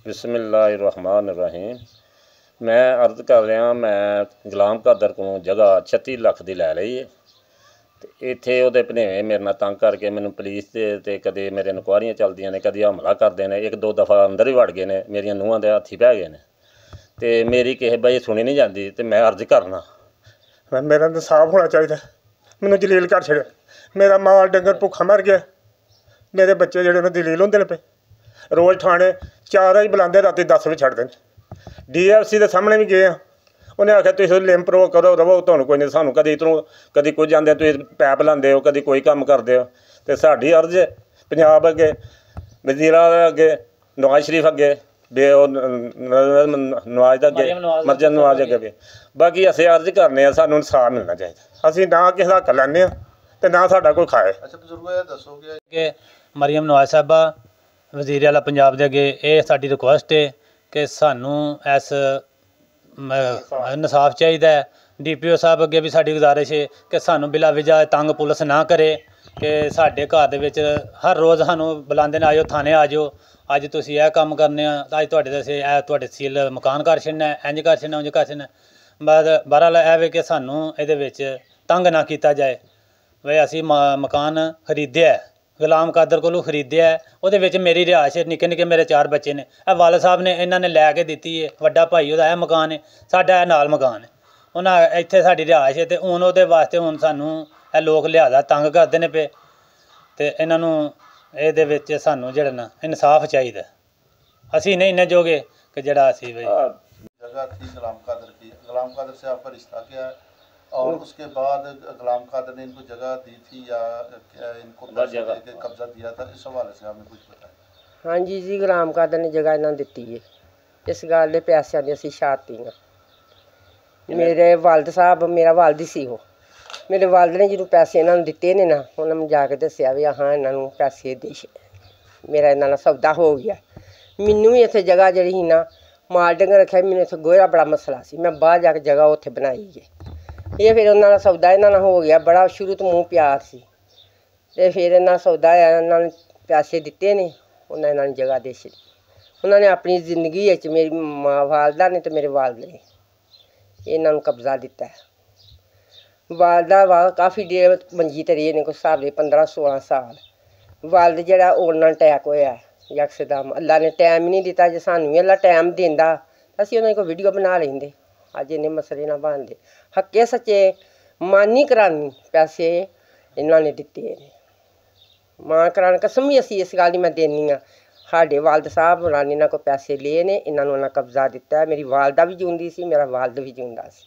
बिस्मिल्लाहिर्रहमानिर्रहीम। मैं अर्ज कर रहा, मैं गुलाम कादर को जगह 36 ਲੱਖ ਦੀ ਲੈ ਲਈ है। ਤੇ ਇੱਥੇ ਉਹਦੇ ਭਣੇਵੇਂ ਮੇਰੇ ਨਾਲ ਤੰਗ ਕਰਕੇ ਮੈਨੂੰ ਪੁਲਿਸ ਤੇ ਕਦੇ ਮੇਰੇ ਇਨਕੁਆਰੀਆਂ ਚੱਲਦੀਆਂ ਨੇ, ਕਦੇ ਹਮਲਾ ਕਰਦੇ ਨੇ। ਇੱਕ ਦੋ ਦਫਾ ਅੰਦਰ ਵੀ ਵੜ ਗਏ ਨੇ, ਮੇਰੀਆਂ ਨੂੰਹਾਂ ਦੇ ਹੱਥੀ ਪੈ ਗਏ ਨੇ ਤੇ ਮੇਰੀ ਕਿਸੇ ਬਾਈ ਸੁਣੀ ਨਹੀਂ ਜਾਂਦੀ। ਤੇ ਮੈਂ अर्ज करना मेरा इंसाफ होना चाहिए। मैनू जलील कर छड़िया, मेरा माल डंगर भुखा मर गया। मेरे बच्चे जोड़े दलील होंगे पे रोज़ थाने 4 बजे बुलाते, रात 10 बजे छड्डदे ने। DFC के सामने भी गए हैं, उन्हें आख्या तुसीं लिम्प रो करो रवो, तुहानूं कोई नहीं, सानूं कदी इधरों कदी कुछ आंदे तुसीं पैप लांदे हो, कदी कोई काम करदे हो। ते साडी अर्ज है पंजाब अगे, वज़ीर अगे, नवाज शरीफ अगे, नवाज अगे, मरजन नवाज अगे भी। बाकी असीं अर्ज करने सानूं इंसाफ मिलना चाहिए। असीं ना किसी दा हक लैंदे ते ना साडा कोई खाए। अच्छा बजुर्गो ये दसोगे कि मरियम नवाज साहबा वज़ीर आला पंजाब दे अगे ये साडी रिक्वेस्ट है कि सानू इस इंसाफ चाहिए। DPO साहब अगे भी साडी गुजारिश है कि सानू बिला वजह तंग पुलिस ना करे, कि साडे घर दे विच हर रोज़ सानू बुलांदे ने, आजो थाने आ जाओ, अज तुसीं यह काम करने, अज तुहाडे दे तुहाडे सील मकान कर छड्डना, इंज कर छड्डना, उंज कर छड्डना। बहरहाल है कि सानू इहदे विच तंग ना किया जाए। वे असीं मकान खरीदया, गुलाम कादर कोलों खरीदया, उहदे विच मेरी रिहायश है, निक्के निक्के मेरे 4 बच्चे ने। वाल साहब ने इन्हां ने लैके दित्ती है, वड्डा भाई उहदा मकान है, साडा नाल मकान है, उन्हें इत्थे साडी रिहायश है। ते हुण उहदे वास्ते हुण सानू ਇਹ लोग लिहाजा तंग करते ने पे, ते इन्हां नूं इहदे विच सानू जिहड़ा ना इंसाफ चाहिए। असीं नहीं इन्ने जोगे कि जिहड़ा असीं जगह थी गुलाम कादर से आपका रिश्ता क्या है, और उसके बाद गुलाम कादर ने इनको जगह दी थी या इनको कब्जा दिया था, इस हवाले से हमें कुछ बताएं। हाँ जी, गुलाम कादर ने जगह इन्होंने दी है। इस गल के पैसों की असीं छाती। मेरे वालद साहब, मेरा वालद सी वो, मेरे वालद ने जो पैसे इन्होंने दिते ने ना, उन्होंने जाके दसिया भी हाँ इन्होंने पैसे दे, मेरा इन्होंने सौदा हो गया। मैनू भी इत्थे जगह जी ही ना माल डंगर रखा, मैंने इत्थे गोहे का बड़ा मसला सी, मैं बाहर जाके जगह उत्थे बनाई है। ये फिर उन्होंने सौदा इन्होंने हो गया, बड़ा शुरू तो मूँह प्यार सी, ते फिर इन्होंने सौदा इन्होंने पैसे दिते ने, उन्होंने इन्होंने जगह दे छड़ी। उन्होंने अपनी जिंदगी मेरी वालदा ने तो मेरे वालद ने इन्होंने कब्जा दिता है। वालदा वाह काफ़ी देर मंजी ते रेह् ने, कोई हिसाब दे 15-16 साल। वालद जेह्ड़ा ओना अटैक होया यकदम, अल्लाह ने टाइम ही नहीं दिता। जे सानूं भी अल्लाह टाइम दिंदा असीं उन्हें कोई वीडियो बना लेंदे, अज इन्ने मसले ना बनदे। हक्के सच्चे मान नहीं करानी, पैसे इन्होंने दिते ने, मान कराने कसम ही असीं इस गल दी मैं देनी हाँ। साडे वालद साहब होरां ने इन्हां कोल पैसे ले ने, इन्हां नूं उन्हां कब्जा दिता है। मेरी वालदा भी जिउंदी सी, मेरा वालद भी जिउंदा सी।